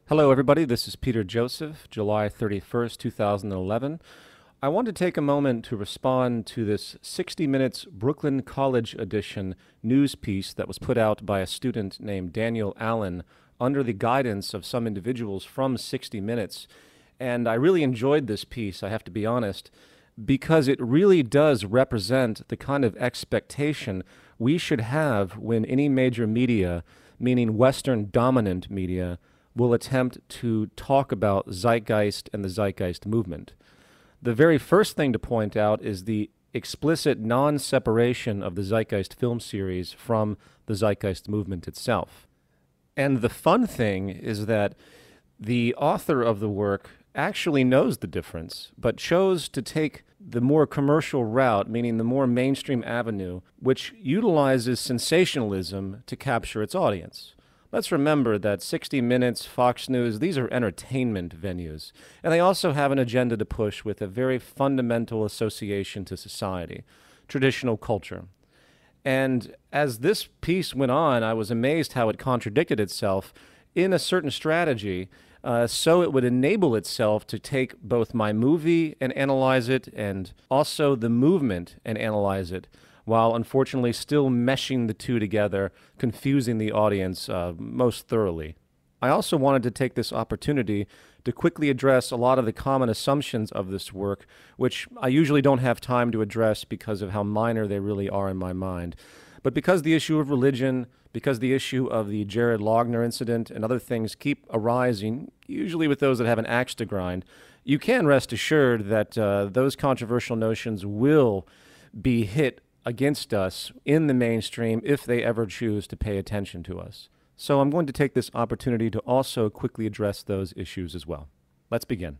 Hello everybody, this is Peter Joseph, July 31st, 2011. I want to take a moment to respond to this 60 Minutes Brooklyn College edition news piece that was put out by a student named Daniel Allen under the guidance of some individuals from 60 Minutes. And I really enjoyed this piece, I have to be honest, because it really does represent the kind of expectation we should have when any major media, meaning Western dominant media, will attempt to talk about Zeitgeist and the Zeitgeist movement. The very first thing to point out is the explicit non-separation of the Zeitgeist film series from the Zeitgeist movement itself. And the fun thing is that the author of the work actually knows the difference, but chose to take the more commercial route, meaning the more mainstream avenue, which utilizes sensationalism to capture its audience. Let's remember that 60 Minutes, Fox News, these are entertainment venues, and they also have an agenda to push with a very fundamental association to society, traditional culture. And as this piece went on, I was amazed how it contradicted itself in a certain strategy, so it would enable itself to take both my movie and analyze it, and also the movement and analyze it, while unfortunately still meshing the two together, confusing the audience most thoroughly. I also wanted to take this opportunity to quickly address a lot of the common assumptions of this work, which I usually don't have time to address because of how minor they really are in my mind. But because the issue of religion, because the issue of the Jared Loughner incident and other things keep arising, usually with those that have an axe to grind, you can rest assured that those controversial notions will be hit against us in the mainstream if they ever choose to pay attention to us. So I'm going to take this opportunity to also quickly address those issues as well. Let's begin.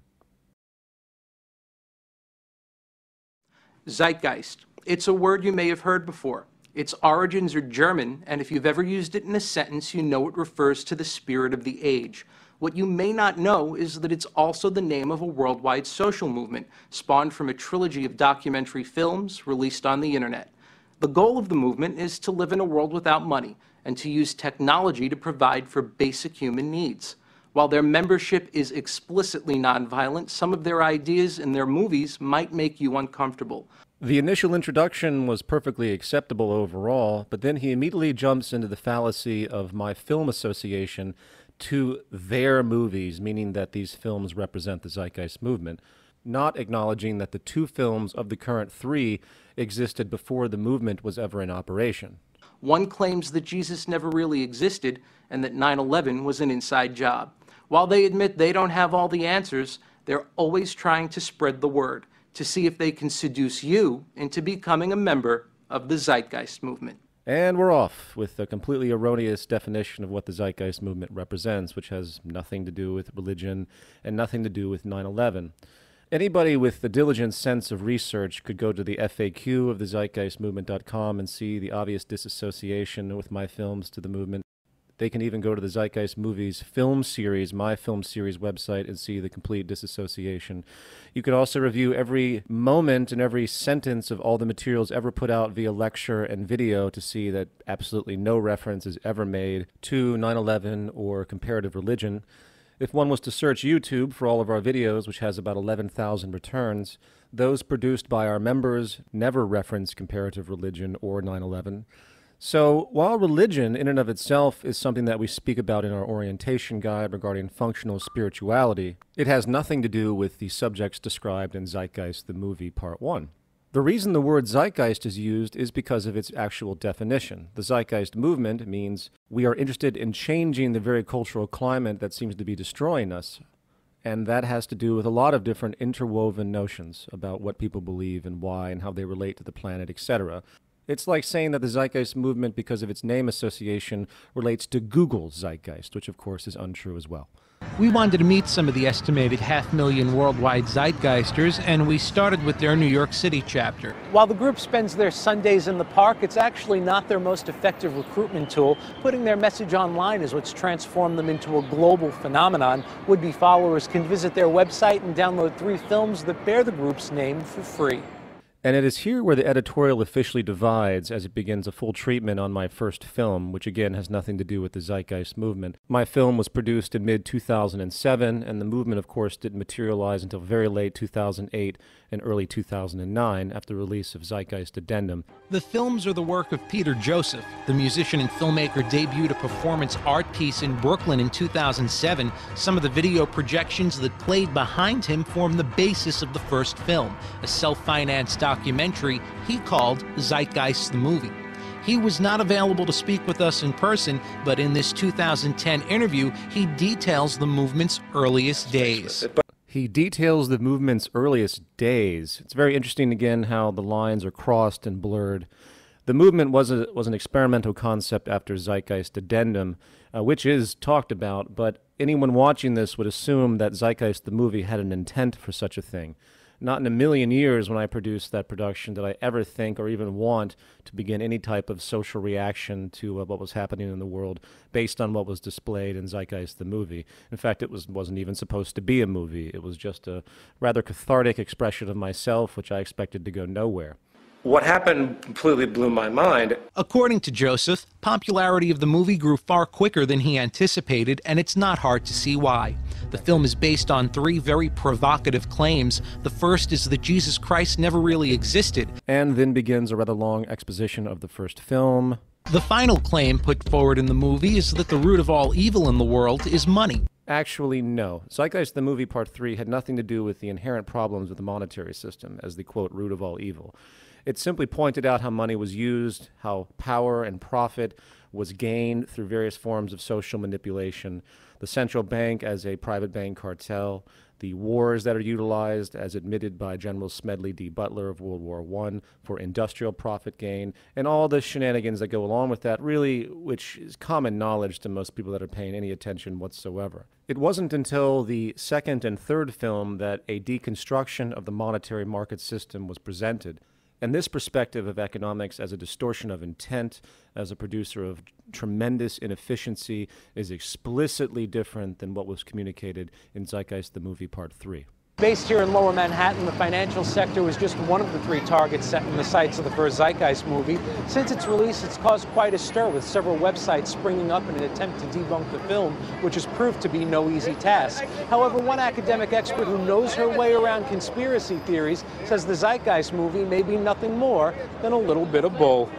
Zeitgeist. It's a word you may have heard before. Its origins are German, and if you've ever used it in a sentence, you know it refers to the spirit of the age. What you may not know is that it's also the name of a worldwide social movement, spawned from a trilogy of documentary films released on the internet. The goal of the movement is to live in a world without money and to use technology to provide for basic human needs. While their membership is explicitly nonviolent, some of their ideas in their movies might make you uncomfortable. The initial introduction was perfectly acceptable overall, but then he immediately jumps into the fallacy of my film association to their movies, meaning that these films represent the Zeitgeist movement, not acknowledging that the two films of the current three existed before the movement was ever in operation. One claims that Jesus never really existed and that 9/11 was an inside job. While they admit they don't have all the answers, they're always trying to spread the word, to see if they can seduce you into becoming a member of the Zeitgeist movement. And we're off with a completely erroneous definition of what the Zeitgeist movement represents, which has nothing to do with religion and nothing to do with 9/11. Anybody with the diligent sense of research could go to the FAQ of the zeitgeistmovement.com and see the obvious disassociation with my films to the movement. They can even go to the Zeitgeist Movies film series, my film series website, and see the complete disassociation. You could also review every moment and every sentence of all the materials ever put out via lecture and video to see that absolutely no reference is ever made to 9/11 or comparative religion. If one was to search YouTube for all of our videos, which has about 11,000 returns, those produced by our members never reference comparative religion or 9/11. So while religion in and of itself is something that we speak about in our orientation guide regarding functional spirituality, it has nothing to do with the subjects described in Zeitgeist the movie Part 1. The reason the word Zeitgeist is used is because of its actual definition. The Zeitgeist movement means we are interested in changing the very cultural climate that seems to be destroying us. And that has to do with a lot of different interwoven notions about what people believe and why and how they relate to the planet, etc. It's like saying that the Zeitgeist movement, because of its name association, relates to Google's Zeitgeist, which of course is untrue as well. We wanted to meet some of the estimated 500,000 worldwide Zeitgeisters, and we started with their New York City chapter. While the group spends their Sundays in the park, it's actually not their most effective recruitment tool. Putting their message online is what's transformed them into a global phenomenon. Would-be followers can visit their website and download 3 films that bear the group's name for free. And it is here where the editorial officially divides as it begins a full treatment on my first film, which again has nothing to do with the Zeitgeist movement. My film was produced in mid-2007, and the movement, of course, didn't materialize until very late 2008 and early 2009 after the release of Zeitgeist Addendum. The films are the work of Peter Joseph. The musician and filmmaker debuted a performance art piece in Brooklyn in 2007. Some of the video projections that played behind him form the basis of the first film, a self-financed documentary he called Zeitgeist the Movie. He was not available to speak with us in person, but in this 2010 interview, he details the movement's earliest days. He details the movement's earliest days. It's very interesting, again, how the lines are crossed and blurred. The movement was an experimental concept after Zeitgeist Addendum, which is talked about, but anyone watching this would assume that Zeitgeist the movie had an intent for such a thing. Not in a million years when I produced that production did I ever think or even want to begin any type of social reaction to what was happening in the world based on what was displayed in Zeitgeist the movie. In fact, it wasn't even supposed to be a movie. It was just a rather cathartic expression of myself, which I expected to go nowhere. What happened completely blew my mind. According to Joseph, popularity of the movie grew far quicker than he anticipated, and it's not hard to see why. The film is based on three very provocative claims. The first is that Jesus Christ never really existed. And then begins a rather long exposition of the first film. The final claim put forward in the movie is that the root of all evil in the world is money. Actually, no. Zeitgeist the movie Part 3 had nothing to do with the inherent problems with the monetary system as the, quote, root of all evil. It simply pointed out how money was used, how power and profit was gained through various forms of social manipulation, the central bank as a private bank cartel, the wars that are utilized as admitted by General Smedley D. Butler of World War I for industrial profit gain, and all the shenanigans that go along with that, really, which is common knowledge to most people that are paying any attention whatsoever. It wasn't until the second and third film that a deconstruction of the monetary market system was presented. And this perspective of economics as a distortion of intent, as a producer of tremendous inefficiency, is explicitly different than what was communicated in Zeitgeist the Movie Part 3. Based here in Lower Manhattan, the financial sector was just one of the three targets set in the sights of the first Zeitgeist movie. Since its release, it's caused quite a stir, with several websites springing up in an attempt to debunk the film, which has proved to be no easy task. However, one academic expert who knows her way around conspiracy theories says the Zeitgeist movie may be nothing more than a little bit of bull.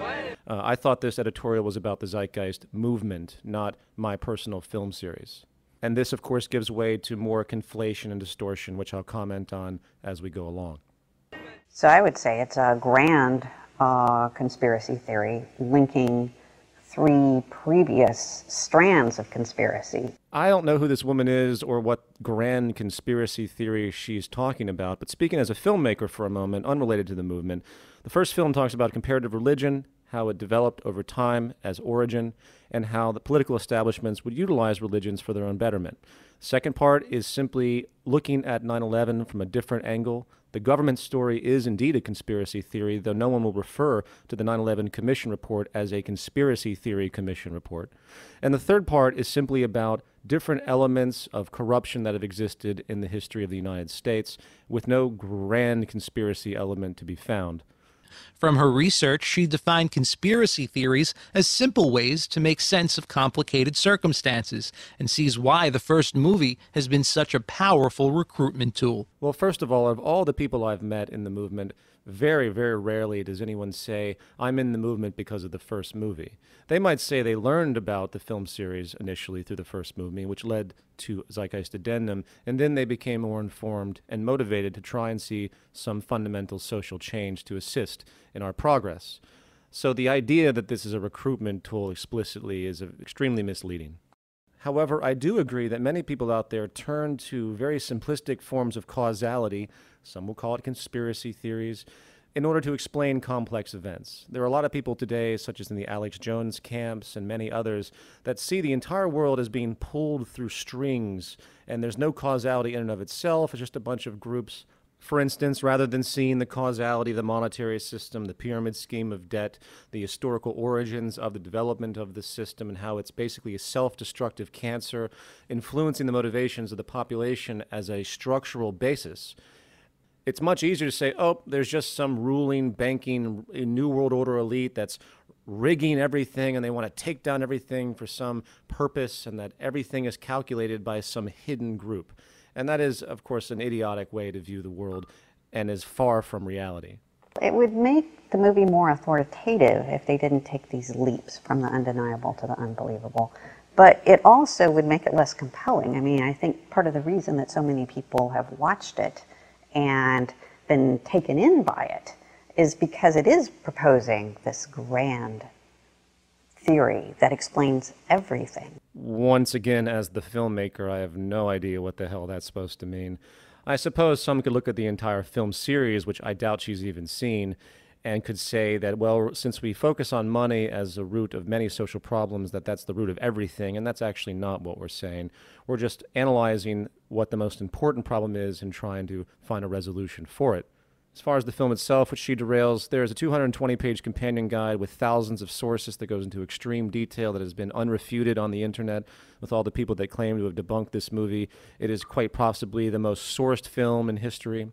I thought this editorial was about the Zeitgeist movement, not my personal film series. And this, of course, gives way to more conflation and distortion, which I'll comment on as we go along. So I would say it's a grand conspiracy theory linking three previous strands of conspiracy. I don't know who this woman is or what grand conspiracy theory she's talking about, but speaking as a filmmaker for a moment, unrelated to the movement, the first film talks about comparative religion, how it developed over time as origin, and how the political establishments would utilize religions for their own betterment. The second part is simply looking at 9/11 from a different angle. The government story is indeed a conspiracy theory, though no one will refer to the 9/11 Commission report as a conspiracy theory commission report. And the third part is simply about different elements of corruption that have existed in the history of the United States, with no grand conspiracy element to be found. From her research, she defined conspiracy theories as simple ways to make sense of complicated circumstances, and sees why the first movie has been such a powerful recruitment tool. Well, first of all the people I've met in the movement, very, very rarely does anyone say, I'm in the movement because of the first movie. They might say they learned about the film series initially through the first movie, which led to Zeitgeist Addendum, and then they became more informed and motivated to try and see some fundamental social change to assist in our progress. So the idea that this is a recruitment tool explicitly is extremely misleading. However, I do agree that many people out there turn to very simplistic forms of causality, some will call it conspiracy theories, in order to explain complex events. There are a lot of people today, such as in the Alex Jones camps and many others, that see the entire world as being pulled through strings, and there's no causality in and of itself, it's just a bunch of groups. For instance, rather than seeing the causality of the monetary system, the pyramid scheme of debt, the historical origins of the development of the system, and how it's basically a self-destructive cancer, influencing the motivations of the population as a structural basis, It's much easier to say, oh, there's just some ruling, banking, New World Order elite that's rigging everything and they want to take down everything for some purpose, and that everything is calculated by some hidden group. And that is, of course, an idiotic way to view the world and is far from reality. It would make the movie more authoritative if they didn't take these leaps from the undeniable to the unbelievable. But it also would make it less compelling. I mean, I think part of the reason that so many people have watched it and been taken in by it is because it is proposing this grand theory that explains everything. Once again, as the filmmaker, I have no idea what the hell that's supposed to mean. I suppose some could look at the entire film series, which I doubt she's even seen, and could say that, well, since we focus on money as a root of many social problems, that's the root of everything, and that's actually not what we're saying. We're just analyzing what the most important problem is and trying to find a resolution for it. As far as the film itself, which she derails, there is a 220-page companion guide with thousands of sources that goes into extreme detail that has been unrefuted on the internet with all the people that claim to have debunked this movie. It is quite possibly the most sourced film in history.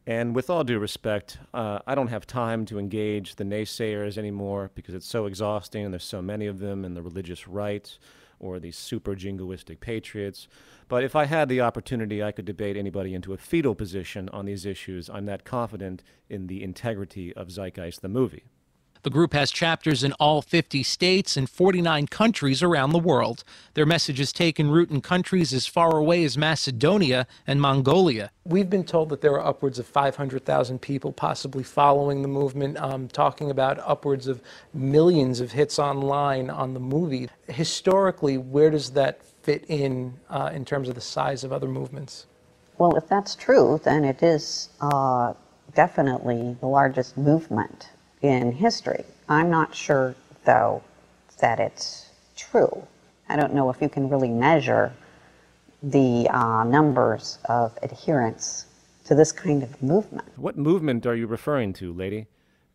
And with all due respect, I don't have time to engage the naysayers anymore because it's so exhausting and there's so many of them, and the religious right or these super jingoistic patriots. But if I had the opportunity, I could debate anybody into a fetal position on these issues. I'm that confident in the integrity of Zeitgeist, the movie. The group has chapters in all 50 states and 49 countries around the world. Their message has taken root in countries as far away as Macedonia and Mongolia. We've been told that there are upwards of 500,000 people possibly following the movement, talking about upwards of millions of hits online on the movie. Historically, where does that fit in terms of the size of other movements? Well, if that's true, then it is definitely the largest movement in history. I'm not sure, though, that it's true. I don't know if you can really measure the numbers of adherents to this kind of movement. What movement are you referring to, lady?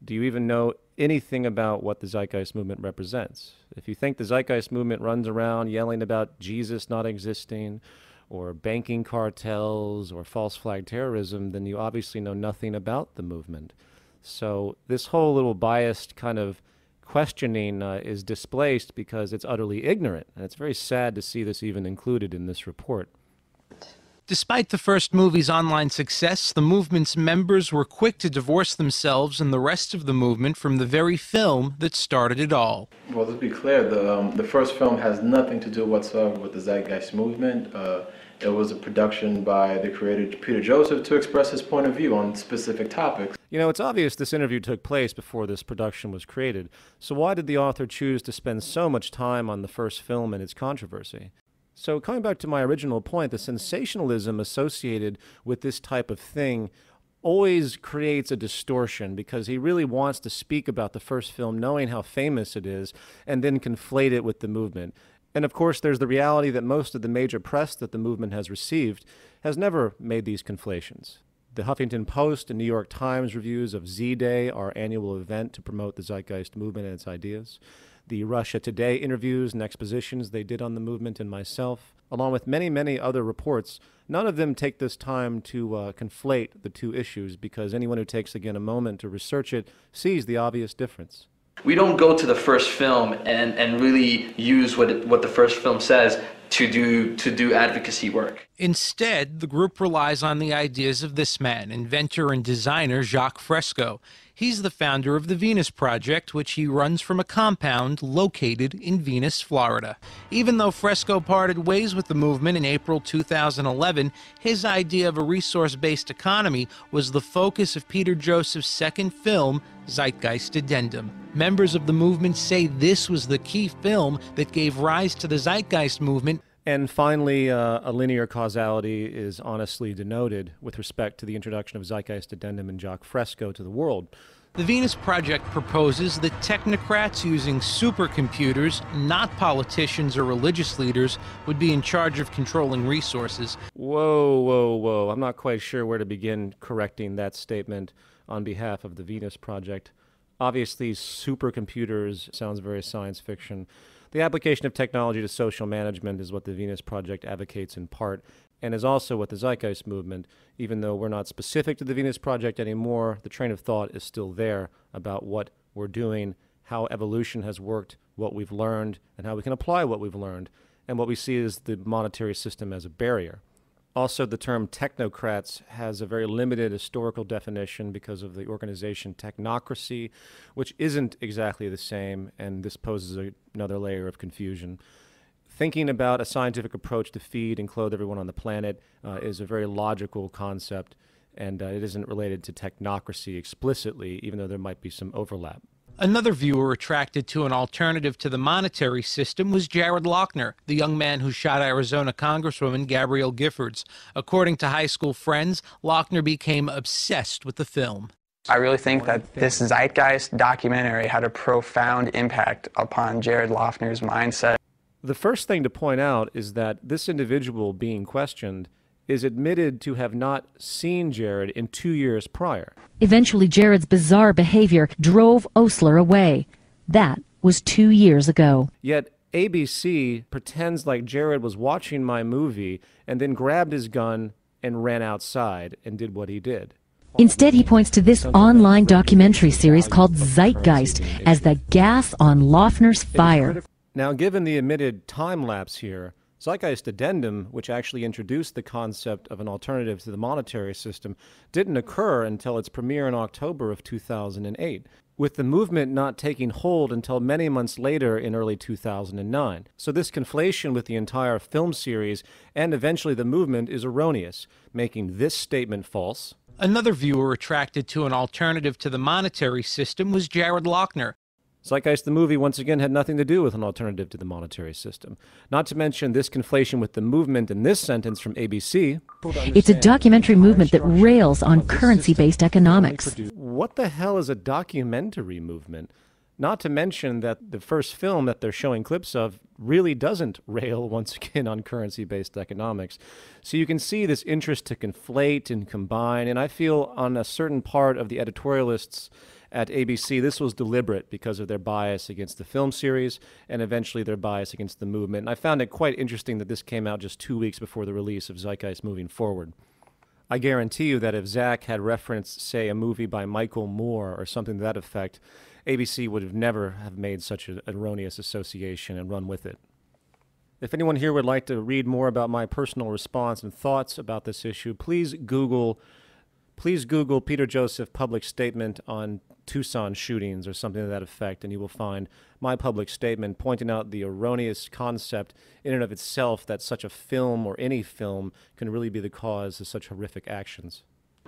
Do you even know anything about what the Zeitgeist movement represents? If you think the Zeitgeist movement runs around yelling about Jesus not existing, or banking cartels, or false flag terrorism, then you obviously know nothing about the movement. So this whole little biased kind of questioning is displaced because it's utterly ignorant. And it's very sad to see this even included in this report. Despite the first movie's online success, the movement's members were quick to divorce themselves and the rest of the movement from the very film that started it all. Well, let's be clear, the first film has nothing to do whatsoever with the Zeitgeist movement. It was a production by the creator Peter Joseph to express his point of view on specific topics. You know, it's obvious this interview took place before this production was created. So why did the author choose to spend so much time on the first film and its controversy? So coming back to my original point, the sensationalism associated with this type of thing always creates a distortion because he really wants to speak about the first film knowing how famous it is and then conflate it with the movement. And of course, there's the reality that most of the major press that the movement has received has never made these conflations. The Huffington Post and New York Times reviews of Z-Day, our annual event to promote the Zeitgeist movement and its ideas, the Russia Today interviews and expositions they did on the movement and myself, along with many, many other reports, none of them take this time to conflate the two issues because anyone who takes, again, a moment to research it sees the obvious difference. We don't go to the first film and really use what the first film says to do advocacy work. Instead, the group relies on the ideas of this man, inventor and designer Jacques Fresco. He's the founder of the Venus Project, which he runs from a compound located in Venus, Florida. Even though Fresco parted ways with the movement in April 2011, his idea of a resource-based economy was the focus of Peter Joseph's second film, Zeitgeist Addendum. Members of the movement say this was the key film that gave rise to the Zeitgeist movement. And finally, a linear causality is honestly denoted with respect to the introduction of Zeitgeist Addendum and Jacques Fresco to the world. The Venus Project proposes that technocrats using supercomputers, not politicians or religious leaders, would be in charge of controlling resources. Whoa, whoa, whoa. I'm not quite sure where to begin correcting that statement on behalf of the Venus Project. Obviously, supercomputers sounds very science fiction. The application of technology to social management is what the Venus Project advocates in part, and is also what the Zeitgeist movement, even though we're not specific to the Venus Project anymore, the train of thought is still there about what we're doing, how evolution has worked, what we've learned, and how we can apply what we've learned, and what we see is the monetary system as a barrier. Also, the term technocrats has a very limited historical definition because of the organization technocracy, which isn't exactly the same, and this poses another layer of confusion. Thinking about a scientific approach to feed and clothe everyone on the planet is a very logical concept, and it isn't related to technocracy explicitly, even though there might be some overlap. Another viewer attracted to an alternative to the monetary system was Jared Loughner, the young man who shot Arizona Congresswoman Gabrielle Giffords. According to high school friends, Loughner became obsessed with the film. I really think that this Zeitgeist documentary had a profound impact upon Jared Loughner's mindset. The first thing to point out is that this individual being questioned is admitted to have not seen Jared in 2 years prior. Eventually, Jared's bizarre behavior drove Osler away. That was 2 years ago. Yet ABC pretends like Jared was watching my movie and then grabbed his gun and ran outside and did what he did. Instead, he points to this online documentary series called Zeitgeist as the gas on Loughner's fire. Now, given the admitted time lapse here, Zeitgeist Addendum, which actually introduced the concept of an alternative to the monetary system, didn't occur until its premiere in October of 2008, with the movement not taking hold until many months later in early 2009. So this conflation with the entire film series and eventually the movement is erroneous, making this statement false. Another viewer attracted to an alternative to the monetary system was Jared Loughner. Zeitgeist the movie once again had nothing to do with an alternative to the monetary system. Not to mention this conflation with the movement in this sentence from ABC. It's a documentary movement that rails on currency-based economics. What the hell is a documentary movement? Not to mention that the first film that they're showing clips of really doesn't rail, once again, on currency-based economics. So you can see this interest to conflate and combine, and I feel on a certain part of the editorialists at ABC, this was deliberate because of their bias against the film series and eventually their bias against the movement. And I found it quite interesting that this came out just 2 weeks before the release of Zeitgeist Moving Forward. I guarantee you that if Zach had referenced, say, a movie by Michael Moore or something to that effect, ABC would have never have made such an erroneous association and run with it. If anyone here would like to read more about my personal response and thoughts about this issue, please Google Peter Joseph public statement on Tucson shootings or something to that effect, and you will find my public statement pointing out the erroneous concept in and of itself that such a film or any film can really be the cause of such horrific actions.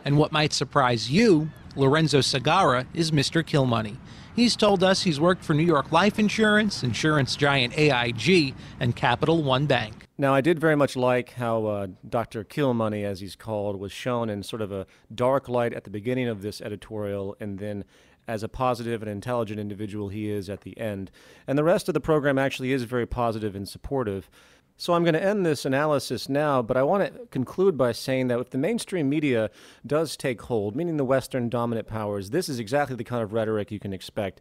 And what might surprise you, Lorenzo Segarra is Mr. Kill Money. He's told us he's worked for New York Life Insurance, insurance giant AIG, and Capital One Bank. Now, I did very much like how Dr. Kill Money, as he's called, was shown in sort of a dark light at the beginning of this editorial, and then as a positive and intelligent individual he is at the end. And the rest of the program actually is very positive and supportive. So I'm going to end this analysis now, but I want to conclude by saying that if the mainstream media does take hold, meaning the Western dominant powers, this is exactly the kind of rhetoric you can expect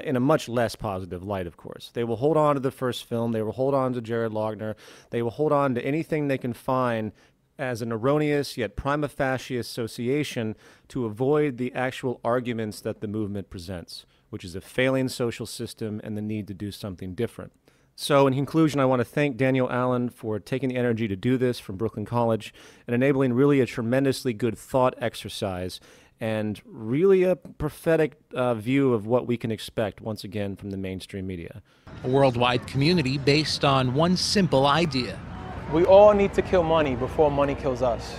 in a much less positive light, of course. They will hold on to the first film. They will hold on to Jared Loughner. They will hold on to anything they can find as an erroneous yet prima facie association to avoid the actual arguments that the movement presents, which is a failing social system and the need to do something different. So in conclusion, I want to thank Daniel Allen for taking the energy to do this from Brooklyn College and enabling really a tremendously good thought exercise and really a prophetic view of what we can expect, once again, from the mainstream media. A worldwide community based on one simple idea. We all need to kill money before money kills us.